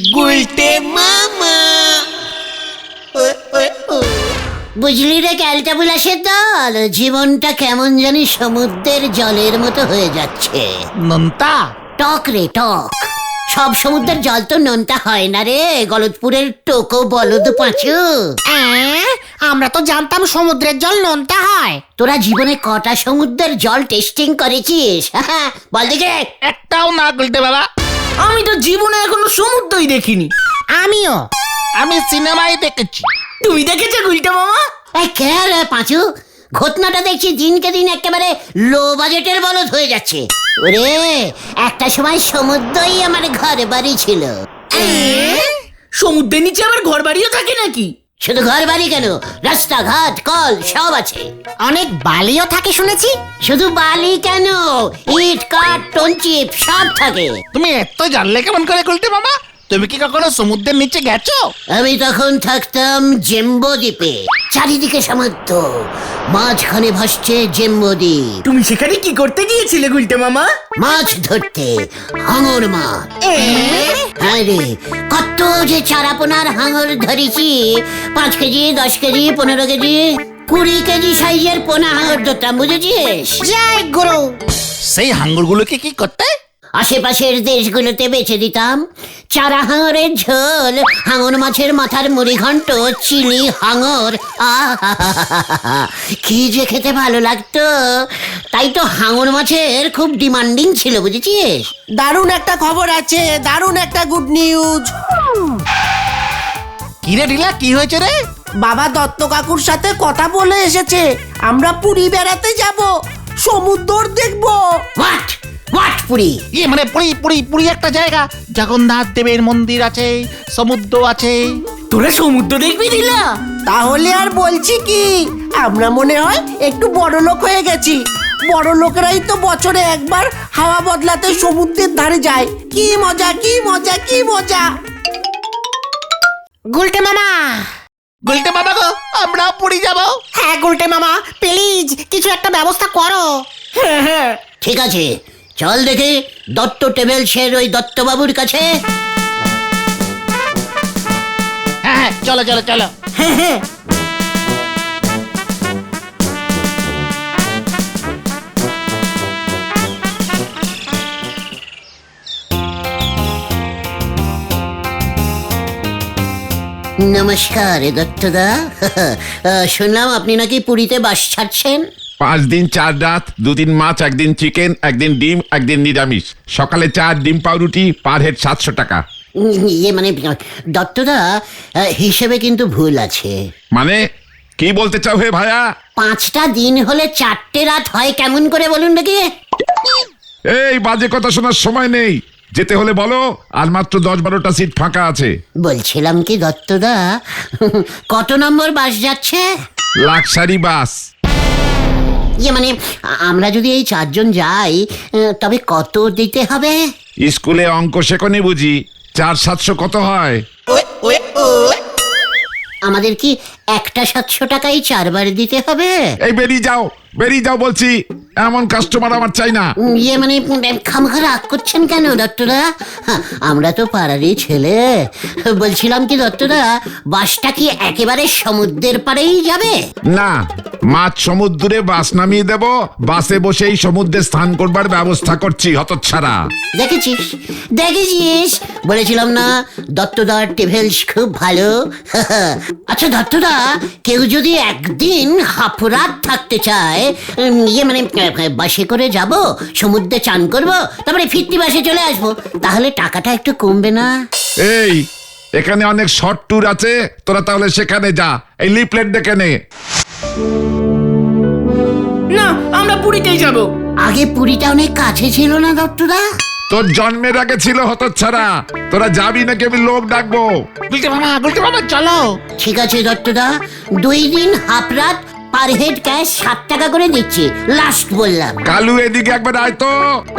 গুলটে মামা। বুঝলি রে ক্যালটাবুলাসের দল, জীবনটা কেমন জানি সমুদ্রের জলের মতো হয়ে যাচ্ছে। নোনতা? টক রে টক। সব সমুদ্রের জল তো নোনতা হয় না রে, গলতপুরের টোকো বলদ পাঁচু। আমরা তো জানতাম সমুদ্রের জল নোনতা হয়। তোরা জীবনে কটা সমুদ্রের জল টেস্টিং করেছিস? বল দেখে। একটাও না গুলটে বাবা। আমি তো জীবনে এখনো সমুদ্রই দেখিনি। আমিও। আমি সিনেমায় দেখেছি। তুমি দেখেছো গুলটে মামা? কে রে পাঁচু? ঘটনাটা দেখছি দিনকে দিন একেবারে লো বাজেটের বলদ হয়ে যাচ্ছে। ওরে, একটা সময় সমুদ্রই আমার ঘর বাড়ি ছিল। সমুদ্রের নিচে আবার ঘর বাড়িও থাকে নাকি? শুধু ঘর বাড়ি কেন, রাস্তাঘাট কল সব আছে। অনেক বালিও থাকে শুনেছি। শুধু বালি কেন, ইট কাঠ টনচিপ সব থাকে। তুমি এত জানলে কেমন করে গুলটে মামা? তুমি কি কখনো সমুদ্রের নিচে গেছো? আমি তখন থাকতাম জেম্বো দ্বীপে, চারিদিকে সমুদ্র, মাঝখানে ভাসছে জেম্বো দ্বীপ। তুমি সেখানে কি করতে গিয়েছিলে গুলটে মামা? মাছ ধরতে, হাঙর মাছ। হ্যাঁ রে, কত যে চারাপোনার হাঙর ধরেছি। 5 কেজি, 10 কেজি, 15 কেজি, 20 কেজি সাইজের পোনা হাঙর ধরতাম, বুঝেছিস? জয় গুরু। সেই হাঙ্গরগুলোকে কি করতে? আশেপাশের দেশগুলোতে বেচে দিতাম। চারা হাঙরের ঝোল, হাঙর মাছের মাথার মুড়ি ঘন্ট, চিলি হাঙর, কি যে খেতে ভালো লাগতো। তাই তো হাঙর মাছের খুব ডিমান্ডিং ছিল, বুঝেছিস? দারুণ একটা খবর আছে, দারুণ একটা গুড নিউজ। কি রে ঢিলা, কি হয়েছে রে? বাবা দত্ত কাকুর সাথে কথা বলে এসেছে, আমরা পুরী বেড়াতে যাব, সমুদ্র দেখবো। What what Puri? মানে পুরী পুরী পুরী একটা জায়গা, জগন্নাথ দেবের মন্দির আছে, সমুদ্র আছে। তোরা সমুদ্র দেখবি দিলা? তাহলে আর বলছি কি, আমরা মনে হয় একটু বড় লোক হয়ে গেছি। বড় লোকেরাই তো বছরে একবার হাওয়া বদলাতে সমুদ্রের ধারে যায়। কি মজা, কি মজা, কি মজা। গুলটে মামা। গুলটে মামা গো, আমরা পুরী যাব। হ্যাঁ গুলটে মামা, প্লিজ কিছু একটা ব্যবস্থা করো। হ্যাঁ। ঠিক আছে, চল দেখি দত্ত ট্রাভেলসের ওই দত্তবাবুর কাছে। হ্যাঁ, চলো চলো চলো। নমস্কার দত্তদা। শুনলাম আপনি নাকি পুরীতে বাস ছাড়ছেন। 5 দিন 4 রাত, 2 দিন মাছ, 1 দিন চিকেন, 1 দিন ডিম, 1 দিন নিরামিষ। সকালে চা, ডিম পাউরুটি, পার হেড 700 টাকা। ইয়ে মানে দত্তদা, হিসেবে কিন্তু ভুল আছে। মানে কি বলতে চাও হে ভাইয়া? 5টা দিন হলে 4টে রাত হয় কেমন করে বলুন দেখি? এই বাজে কথা শোনার সময় নেই, যেতে হলে বলো। আর মাত্র 10-12টা সিট ফাঁকা আছে। বলছিলাম কি দত্তদা, কত নম্বর বাস যাচ্ছে? Luxury bus. ইয়ে মানে আমরা যদি এই 4 জন যাই, তবে কত দিতে হবে? স্কুলে অঙ্ক শেখনি বুঝি? 4-700 কত হয়? আমাদের কি একটা 700 টাকাই 4 বার দিতে হবে? এই বেরিয়ে যাও, বেরিয়ে যাও বলছি। এমন কাস্টমার আমার চাই না। ইয়ে মানে খামখা রাগ করছেন কেন দত্তদা? আমরা তো পাড়ারই ছেলে। বলছিলাম কি দত্তদা, বাসটা কি একেবারে সমুদ্রের পাড়েই যাবে? না, মাছ সমুদ্রে বাস নামিয়ে দেব, বাসে বসেই সমুদ্রে স্নান করবার ব্যবস্থা করছি হতচ্ছাড়া। দেখেছিস দেখেছিস, বলেছিলাম না দত্তদার ট্রাভেলস খুব ভালো। আচ্ছা দত্তদা, কেউ যদি একদিন হাফ রাত থাকতে চায়, ইয়ে মানে বাসে করে যাব, সমুদ্রে চান করব, তারপরে ফিরতি বাসে চলে আসবো, তাহলে টাকাটা একটু কমবে না? এই এখানে অনেক শর্ট ট্যুর আছে, তোরা তাহলে সেখানে যা। এই লিফলেট দেখে নে। না, আমরা পুরীতেই যাব। আগে পুরীটা অনেক কাছে ছিল না দত্তদা? তোর জন্মের আগে ছিল হতচ্ছাড়া। তোরা যাবি নাকি আমি লোক ডাকবো? গুলটে মামা চলো। ঠিক আছে দত্তদা, 2 দিন হাফ রাত, পার হেড ক্যাশ 7 টাকা করে দিচ্ছি, লাস্ট বললাম। কালু এদিকে একবার আয় তো।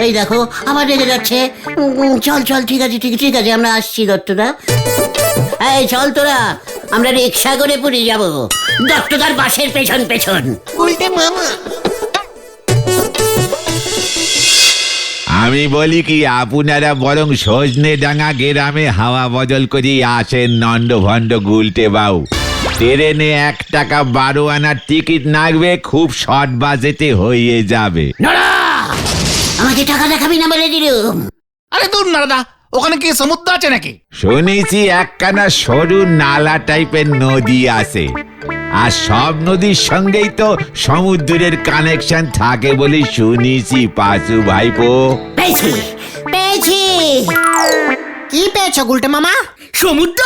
এই দেখো আবার রেগে যাচ্ছে। চল চল, ঠিক আছে ঠিক আছে, আমরা আসছি দত্তদা। এই চল তোরা, আমরা রিক্সা করে পুরী যাব, দত্তদার বাসের পেছন পেছন। গুলটে মামা। আর আমি বলি কি, আপনারা বরং সজনে ডাঙ্গা গ্রামে হাওয়া বদল করে আসেন নন্দ ভণ্ড গুলটে বাউ। ট্রেনে 1 টাকা 12 আনার টিকিট লাগবে, খুব শর্ট বাজেটে হয়ে যাবে। নড়া, আমাকে টাকা দেখাবি না বলে দিলুম। আরে দূর নারদা, ওখানে কি সমুদ্র আছে নাকি? শুনেছি একখানা সরু নালা টাইপের নদী আছে, আর সব নদীর সঙ্গেই তো সমুদ্রের কানেকশন থাকে বলে শুনেছি পাশু ভাইপো। পেয়েছি পেয়েছি। কি পেয়েছো গুলটে মামা? সমুদ্র?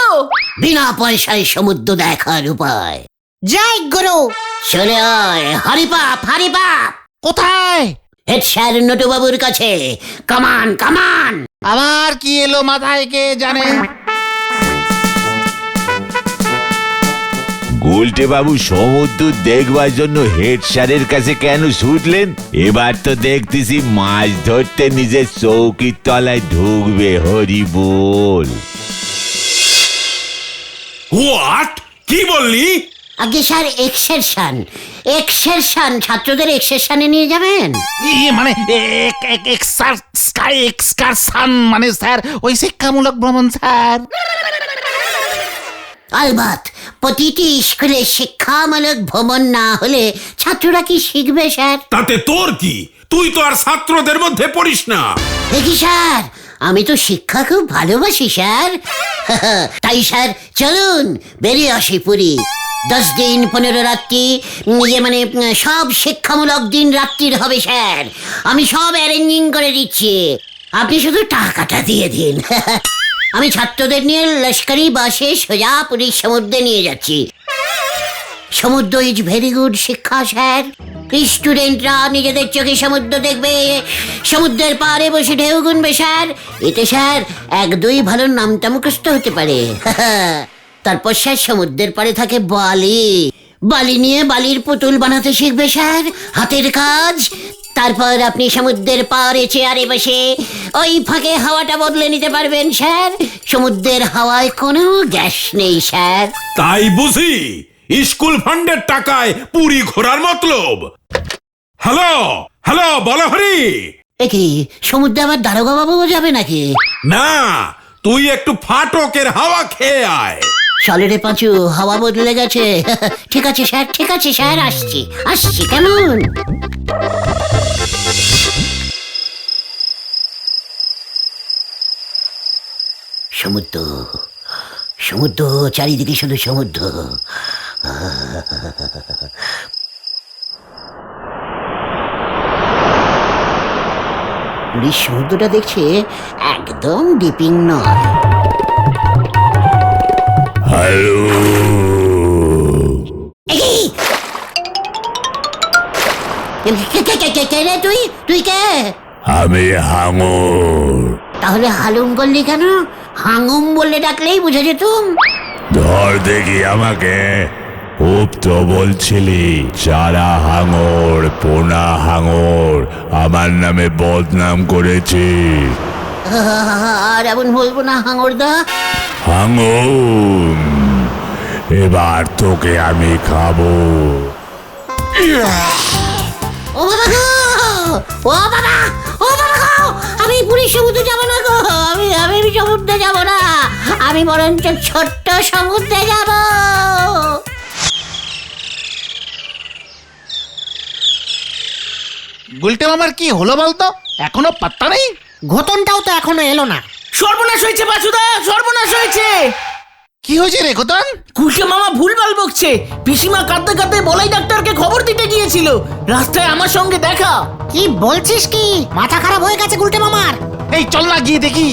বিনা পয়সায় সমুদ্র দেখার উপায়। জয় গুরু। চলে আয়, হরিপাপ হরিপাপ। কোথায়? হেড স্যার নটুবাবুর কাছে। কামান কামান। আবার কি এলো মাথায় কে জানে? গুলটে বাবু সমুদ্র দেখবার জন্য হেড স্যারের কাছে কেন ছুটলেন? এবার তো দেখতেছি মাছ ধরতে নিজের চৌকির তলায় ঢুকবে। হরি বল। হোয়াট? কি বললি? আগে স্যার এক্সেরশন এক্সেরশন, ছাত্রদের এক্সেরশনে নিয়ে যাবেন। মানে এক্সকারশন মানে স্যার ওই শিক্ষামূলক ভ্রমণ স্যার। আলবাত প্রতিটি স্কুলে শিক্ষামূলক ভ্রমণ না হলে ছাত্ররা কি শিখবে স্যার? তাতে তোর কি? তুই তো আর ছাত্রদের মধ্যে পড়িস না। দেখি স্যার, আমি তো শিক্ষা খুব ভালোবাসি স্যার। তাই স্যার চলুন বেরিয়ে আসি পুরী। 10 দিন 15 রাত্রি, মানে সব শিক্ষামূলক দিন রাত্রির হবে স্যার। আমি সব অ্যারেঞ্জিং করে দিচ্ছি, আপনি শুধু টাকাটা দিয়ে দিন। আমি ছাত্রদের নিয়ে লস্করি বাসে সোজা পুরীর সমুদ্রে নিয়ে যাচ্ছি। সমুদ্র ইজ ভেরি গুড শিক্ষা স্যার। স্টুডেন্টরা নিজেদের চোখে সমুদ্র দেখবে, সমুদ্রের পাড়ে বসে ঢেউ গুনবে স্যার। এতে স্যার 1-2 ভালো নামটা মুখস্থ হতে পারে। তারপর স্যার সমুদ্রের পাড়ে থাকে বালি, বালি নিয়ে বালির পুতুল বানাতে শিখবে স্যার, হাতের কাজ। তারপর আপনি সমুদ্রের পাড়ে চেয়ারে বসে ওই ফাঁকে হাওয়াটা বদলে নিতে পারবেন স্যার। সমুদ্রের হাওয়ায় কোনো গ্যাস নেই স্যার। তাই বুঝি স্কুল ফান্ডের টাকায় পুরী ঘোরার মতলব? হ্যালো হ্যালো, বলো হরি। কি সমুদ্রে আবার দারোগা বাবু যাবে নাকি? না, তুই একটু ফাটকের হাওয়া খেয়ে আয়। চলে রে পাঁচু, হাওয়া বদলে গেছে। ঠিক আছে স্যার, ঠিক আছে স্যার, আসছি আসছি। কেমন সমুদ্র, সমুদ্র চারিদিকে শুধু সমুদ্র। পুরীর সমুদ্রটা দেখছে একদম ডিপিং নয়। হ্যালো, কে রে তুই? তুই কে? আমি হাঙর। তাহলে হালুম করলি কেন? হাঙুম বললে ডাকলেই বুঝে যেতুম। ধর দেখি আমাকে। খুব তো বলছিলি চারা হাঙর, পোনা হাঙর, আমার নামে বদনাম করেছি। আর এমন বলবো না হাঙরদা। হাঙর, এবার তোকে আমি খাবো। ও বাবা গো, ও বাবা, ও বাবা গো, আমি পুরীর সমুদ্রে যাব না গো। আমি সমুদ্রে যাব না, আমি বরঞ্চ ছোট্ট সমুদ্রে যাব। গুলটে মামার কি হলো বলতো? এখনো পাত্তা নেই। ঘটনটাও তো এখনো এলো না। সর্বনাশ হয়েছে বাসুদা, সর্বনাশ হয়েছে। কি হয়েছে রে ঘটন? গুলটে মামা ভুলভাল বকছে। পিসিমা কাঁদতে কাঁদতে বলাই ডাক্তারকে খবর দিতে গিয়েছিল, রাস্তায় আমার সঙ্গে দেখা। কি বলছিস কি? মাথা খারাপ হয়ে গেছে গুলটে মামার। এই চল না গিয়ে দেখি।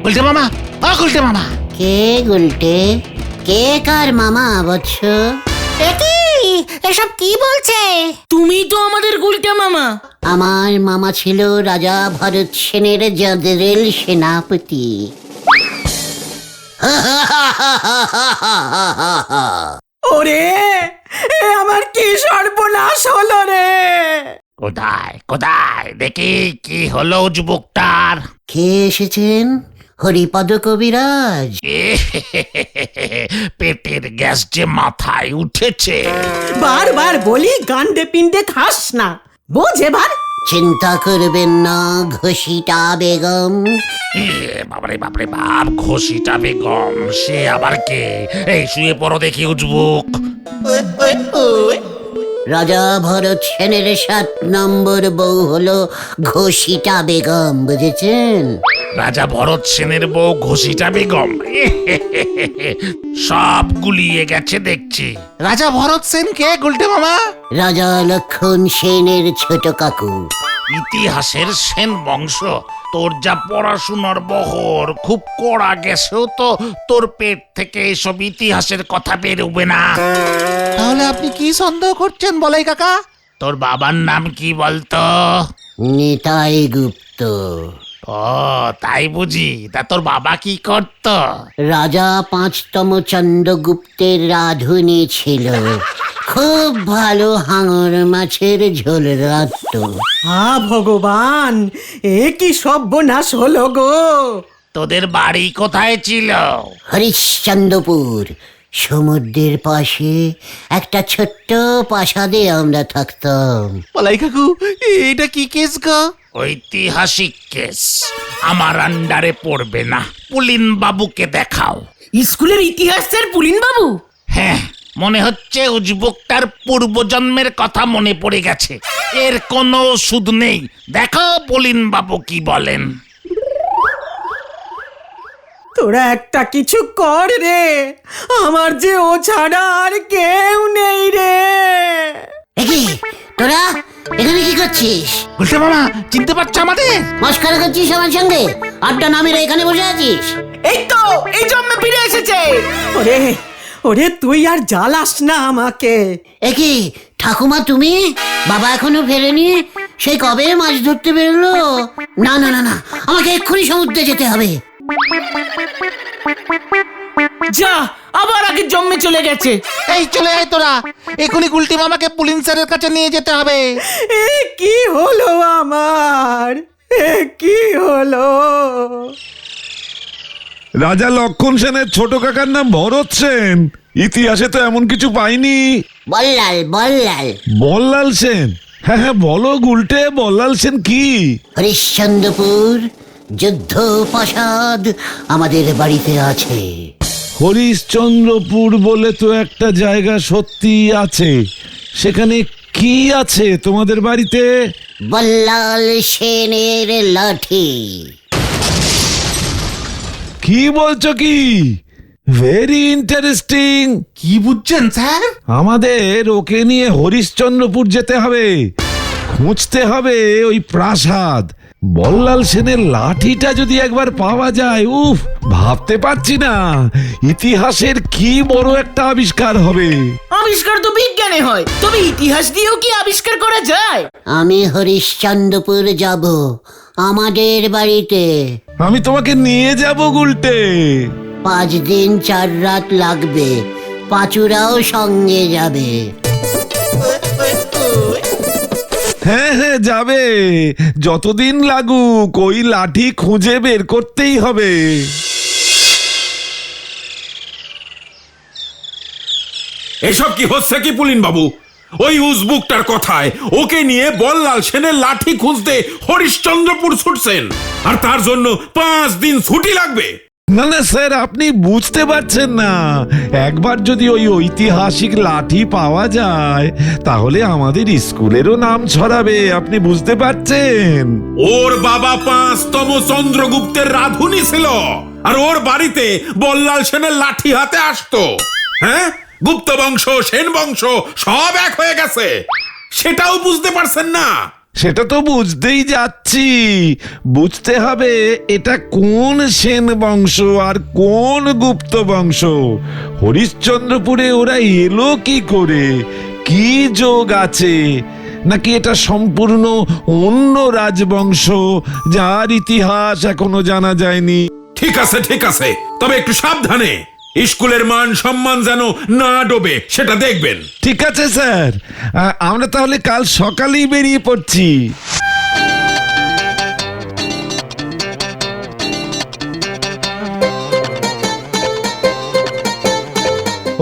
গুলটে মামা, ও গুলটে মামা। কে গুলটে? কে কার মামা বৎস? এসব কি বলছে? তুমি তো আমাদের গুলটে মামা। আমার মামা ছিল রাজা ভরত সেনের জেনারেল সেনাপতি। ওরে, এ আমার কি সর্বনাশ হলো রে। কোথায় কোথায় দেখি কি হলো যুবকটার? কে এসেছেন? হরিপদ কবিরাজ। পেটের গ্যাস যে মাথায় উঠেছে। বারবার বলি গান্ডে পিণ্ডে খাস না, বোঝ এবার। চিন্তা করবেন না ঘষিটা বেগম। বাবারে বাপরে বাপ, ঘষিটা বেগম সে আবার কে? এই শুয়ে পড়ো দেখি উজবুক। রাজা ভরত সেনের 7 নম্বর বউ হলো ঘষিটা বেগম, বুঝেছেন? রাজা ভরত সেনের বউ ঘষিটা বেগম। সব গুলিয়ে গেছে দেখছি। রাজা ভরত সেন কে গুলটে মামা? রাজা লক্ষণ সেনের ছোট কাকু। ইতিহাসের সেন বংশ। তোর যা পড়াশুনোর বহর, খুব কড়া গেছেও তো তোর পেট থেকে এসব ইতিহাসের কথা বেরোবে না। তাহলে আপনি কি সন্দেহ করছেন বলাই কাকা? তোর বাবার নাম কি বলতো? নিতাই গুপ্ত। ও তাই বুঝি। তা তোর বাবা কি করত? রাজা 5তম চন্দ্রগুপ্তের রাঁধুনি ছিল। খুব ভালো হাঙর মাছের ঝোল রাঁধত। ভগবান, এ কি সর্বনাশ হলো গো! তোদের বাড়ি কোথায় ছিল? হরিশ্চন্দ্রপুর, সমুদ্রের পাশে একটা ছোট্ট প্রাসাদে আমরা থাকতাম। বলাই কাকু, এটা কি কেস গো? ঐতিহাসিক কেস, আমার আন্ডারে পড়বে না। পুলিন বাবুকে দেখাও। স্কুলের ইতিহাসের পুলিন বাবু? হ্যাঁ, মনে হচ্ছে উজবুকটার পূর্বজন্মের কথা মনে পড়ে গেছে। এর কোনো সুদ নেই। দেখো পুলিন বাবু কি বলেন। তোরা একটা কিছু কর রে, আমার যে ও ছাড়া আর কেউ নেই রে। একি তোরা এখানে কি করছিস? বলতে মামা, চিনতে পারছো আমাদের? মস্করা করছিস আমার সঙ্গে? আড্ডা না মেরে এখানে বসে আছিস? এই তো এই জন্মে ফিরে এসেছে। ওরে ওরে, তুই আর জ্বালাস না আমাকে। একি ঠাকুমা তুমি? বাবা এখনো ফেরেনি? সেই কবে মাছ ধরতে বেরোলো? না না না না, আমাকে এক্ষুনি সমুদ্রে যেতে হবে। যা, আবার আগের জন্মে চলে গেছে। এই চলে আয় তোরা, এখনই গুলটি মামাকে পুলিন স্যারের কাছে নিয়ে যেতে হবে। এ কি হলো আমার, এ কি হলো? রাজা লক্ষণ সেনের ছোট কাকার নাম ভরত সেন। ইতিহাসে তো এমন কিছু পাইনি। বল্লাল বল্লাল। বল্লাল সেন? হ্যাঁ হ্যাঁ, বলো গুলটে, বল্লাল সেন কি? হরিশ্চন্দ্রপুর যুদ্ধ প্রাসাদ আমাদের বাড়িতে আছে। হরিশ্চন্দ্রপুর বলে তো একটা জায়গা সত্যি আছে। সেখানে কি আছে তোমাদের বাড়িতে? বল্লাল সেনের লাঠি। কি বলছো কি? Very interesting. কি বুঝছেন স্যার? আমাদের ওকে নিয়ে হরিশ্চন্দ্রপুর যেতে হবে, খুঁজতে হবে ওই প্রাসাদ। বল্লাল সেনের লাঠিটা যদি একবার পাওয়া যায়, উফ, ভাবতে পারছি না ইতিহাসের কি বড় একটা আবিষ্কার হবে। আবিষ্কার তো বিজ্ঞানে হয়, তবে ইতিহাস দিয়েও কি আবিষ্কার করা যায়? আমি হরিশ্চন্দ্রপুর যাব, আমাদের বাড়িতে। আমি তোমাকে নিয়ে যাব গুলটে। 5 দিন 4 রাত লাগবে, পাঁচুরাও সঙ্গে যাবে। হ্যাঁ হ্যাঁ যাবে, যতদিন লাগুক ওই লাঠি খুঁজে বের করতেই হবে। এসব কি হচ্ছে কি পুলিন বাবু? ওই উজবুকটার কথায় ওকে নিয়ে বল্লাল সেনের লাঠি খুঁজতে হরিশ্চন্দ্রপুর ছুটছেন, আর তার জন্য 5 দিন ছুটি লাগবে। না না স্যার, আপনি বুঝতে পারছেন না। একবার যদি ওই ঐতিহাসিক লাঠি পাওয়া যায়, তাহলে আমাদের স্কুলেরও নাম ছড়াবে, আপনি বুঝতে পারছেন? ওর বাবা 5তম চন্দ্রগুপ্তের রাঁধুনি ছিল, আর ওর বাড়িতে বল্লাল সেনের লাঠি হাতে আসতো। হ্যাঁ, গুপ্ত বংশ সেন বংশ সব এক হয়ে গেছে, সেটাও বুঝতে পারছেন না? সেটা তো বুঝতেই যাচ্ছি। বুঝতে হবে এটা কোন সেন বংশ আর কোন গুপ্ত বংশ। হরিশ্চন্দ্রপুরে ওরা এলো কি করে? কি যোগ আছে? নাকি এটা সম্পূর্ণ অন্য রাজবংশ যার ইতিহাস এখনো জানা যায়নি? ঠিক আছে ঠিক আছে, তবে একটু সাবধানে, স্কুলের মান সম্মান যেন না ডোবে সেটা দেখবেন। ঠিক আছে স্যার, আমরা তাহলে কাল সকালেই বেরিয়ে পড়ছি।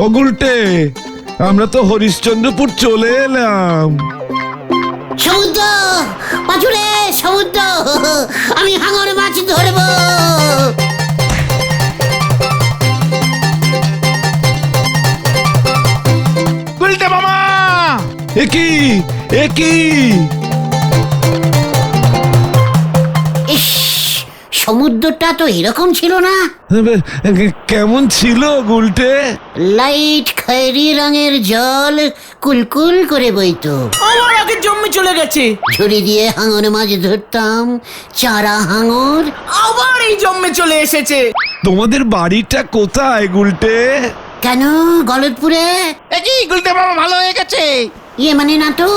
ও গুলটে, আমরা তো হরিশ্চন্দ্রপুর চলে এলাম। সমুদ্র, পাচুরে সমুদ্র, আমি হাঙর মাছ ধরবো। গুলটে মামা, একই একই, ইস, সমুদ্রটা তো এরকম ছিল না। কেমন ছিল গুলটে? লাইট খয়েরি রঙের জল কুলকুল করে বইতো। আমার আগে জন্মে চলে গেছে, ঝুড়ি দিয়ে হাঙর মাছ ধরতাম, চারা হাঙর। আবার এই জন্মে চলে এসেছে। তোমাদের বাড়িটা কোথায় গুলটে? কেন, গলতপুরে? একই গুলটে মামা ভালো হয়ে গেছে। ইয়ে মানে না তো,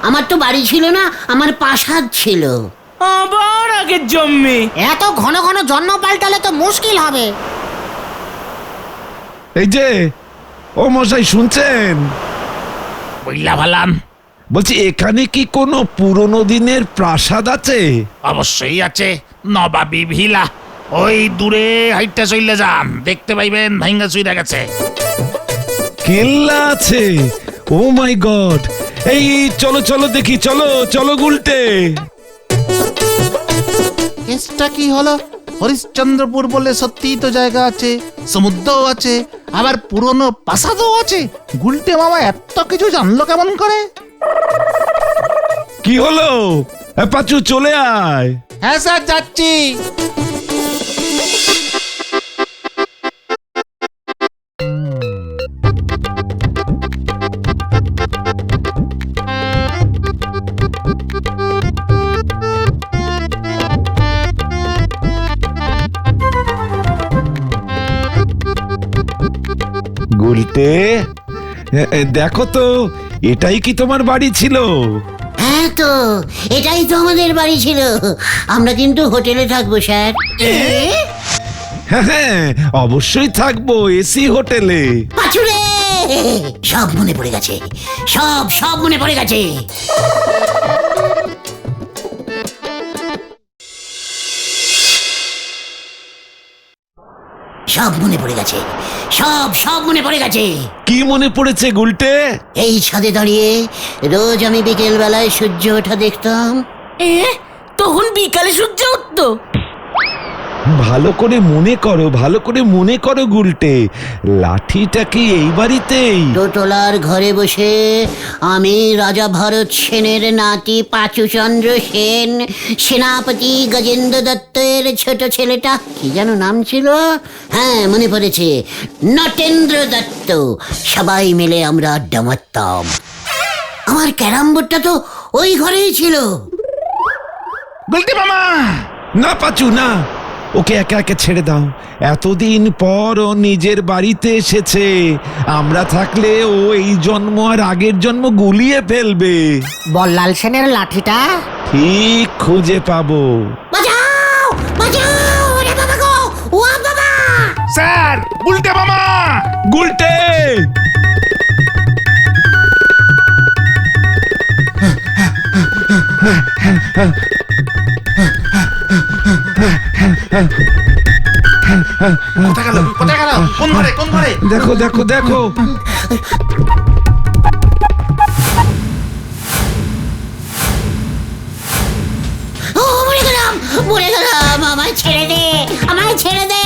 আমার তো বাড়ি ছিল না, আমার প্রাসাদ ছিল। আবার আগের জন্মে। এত ঘন ঘন জন্ম পাল্টালে তো মুশকিল হবে। এই যে, ও মশাই শুনছেন? বইলা ভালাম, বলছি এখানে কি কোনো পুরনো দিনের প্রাসাদ আছে? অবশ্যই আছে, নবাবী ভিলা। ওই দূরে হাইটটা চলে যান, দেখতে পাইবেন ভাঙ্গা চুইরা গেছে। কেল্লা আছে? ও মাই গড! এই চলো চলো দেখি, চলো চলো গুলটে। কেসটা কি হলো? হরিশ্চন্দ্রপুর বলে সত্যিই তো জায়গা আছে, সমুদ্রও আছে, আবার পুরনো প্রাসাদও আছে। গুলটে মামা এত কিছু জানলো কেমন করে? কি হলো? পাচু চলে আয়। হ্যাঁ স্যার, যাচ্ছি। গুলটে, দেখো তো, এটাই কি তোমার বাড়ি ছিল? হ্যাঁ তো, এটাই তো আমাদের বাড়ি ছিল। আমরা কিন্তু হোটেলে থাকবো স্যার। হ্যাঁ হ্যাঁ, অবশ্যই থাকবো, এসি হোটেলে। পাচুরে, সব মনে পড়ে গেছে, সব সব মনে পড়ে গেছে। সব মনে পড়ে গেছে, সব সব মনে পড়ে গেছে। কি মনে পড়েছে গুলটে? এই ছাদে দাঁড়িয়ে রোজ আমি বিকেল বেলায় সূর্য ওঠা দেখতাম। তখন বিকালে সূর্য উঠতো। ভালো করে মনে করো, ভালো করে মনে করো গুলটে, লাঠিটা কি এই বাড়িতেই? দোতলার ঘরে বসে আমি রাজা ভরত সেনের নাতি পাঁচুচন্দ্র সেন, সেনাপতি গজেন্দ্র দত্তের ছোট ছেলেটা, কি যেন নাম ছিল, হ্যাঁ মনে পড়েছে, নটেন্দ্র দত্ত, সবাই মিলে আমরা আড্ডা মারতাম। আমার ক্যারাম বোর্ডটা তো ওই ঘরেই ছিল। গুলটে মামা, না পাচু না, ওকে একা একা ছেড়ে দাও। এতদিন পর ও নিজের বাড়িতে এসেছে, আমরা থাকলে ও এই জন্ম আর আগের জন্ম গুলিয়ে ফেলবে। বল্লাল সেনের লাঠিটা ঠিক খুঁজে পাবো। বাঁচাও, বাঁচাও, ওরে বাবা গো, ও বাবা! স্যার, গুলটে মামা। গুলটে, কোথায় গেল, কোথায় গেল? কোন ঘরে, কোন ঘরে? দেখো দেখো দেখো। ও মরে গেলাম, মরে গেলাম, আমায় ছেড়ে দে, আমায় ছেড়ে দে।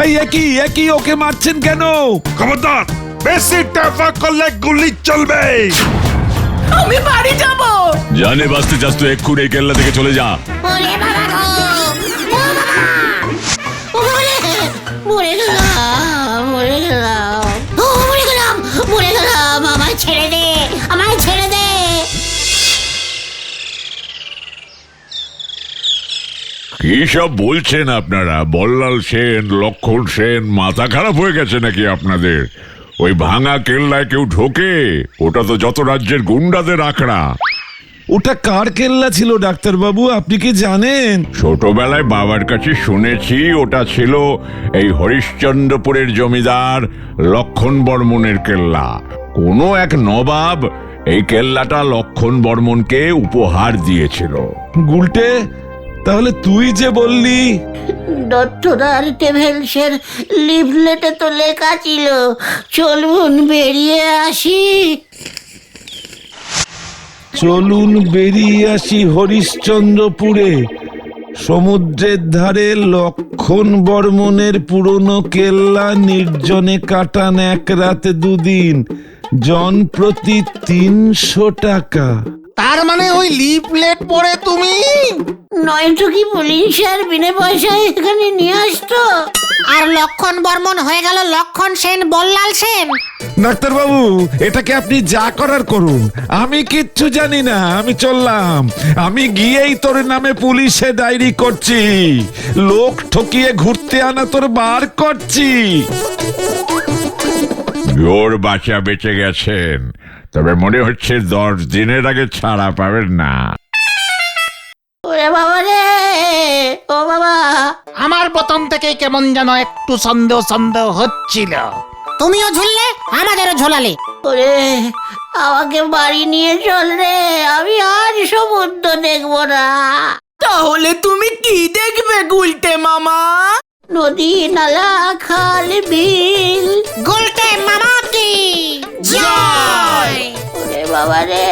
এই একই একই, ওকে মারছেন কেন? খবরদার, বেশি টাফা করলে গুলি চলবে। আমি বাড়ি যাব। জানে বাঁচতে চাস তো এক্ষুনি এই কেল্লা থেকে চলে যা। ওরে বাবা গো, ও বাবা! ও মরে গেলাম, মরে গেলাম, ও মরে গেলাম, মরে গেলাম, আমায় ছেড়ে দে, আমায় ছেড়ে দে। কি সব বলছেন আপনারা? বল্লাল সেন, লক্ষণ সেন, মাথা খারাপ হয়ে গেছে নাকি আপনাদের? ওই ভাঙা কেল্লায় কেউ ঢোকে? ওটা তো যত রাজ্যের গুন্ডাদের আখড়া। ওটা কার কেল্লা ছিল ডাক্তার বাবু, আপনি কি জানেন? ছোটবেলায় বাবার কাছে শুনেছি ওটা ছিল এই হরিশ্চন্দ্রপুরের জমিদার লক্ষণ বর্মনের কেল্লা। কোনো এক নবাব এই কেল্লাটা লক্ষণ বর্মনকে উপহার দিয়েছিল। গুলটে, তাহলে তুই যে বললি দত্তদার টেভেলসের লিফলেটে তো লেখা ছিল চলুন বেরিয়ে আসি। চলুন বেরিয়ে আসি হরিশ্চন্দ্রপুরে, সমুদ্রের ধারে লক্ষণ বর্মনের পুরনো কেল্লা, নির্জনে কাটান এক রাতে দুদিন, জন প্রতি 300 টাকা। তার মানে ওই লিফলেট পড়ে তুমি? নয়তো কি পুলিশ আর বিনা পয়সায় এখানে নিয়ে আসতো? আর লক্ষণ বর্মন হয়ে গেল লক্ষণ সেন বল্লাল সেন। ডাক্তারবাবু, এটাকে আপনি যা করার করুন, আমি কিচ্ছু জানি না। আমি চললাম, আমি গিয়েই তোর নামে পুলিশে ডায়েরি করছি, লোক ঠকিয়ে ঘুরতে আনা তোর বার করছি। জোর বাঁচা বেঁচে গেছেন, তবে মনে হচ্ছে 10 দিনের আগে ছাড়া পাবেন না। ওরে বাবা রে, ও বাবা, আমার প্রথম থেকে কেমন যেন একটু সন্দেহ সন্দেহ হচ্ছিল। তুমিও ঝুললে, আমাদেরও ঝোলালে। ওরে আমাকে বাড়ি নিয়ে চল রে, আমি আর সমুদ্র দেখবো না। তাহলে তুমি কি দেখবে গুলটে মামা? নদী, নালা, খাল, বিল। গুলটে মামা কি জয়। ওরে বাবা রে।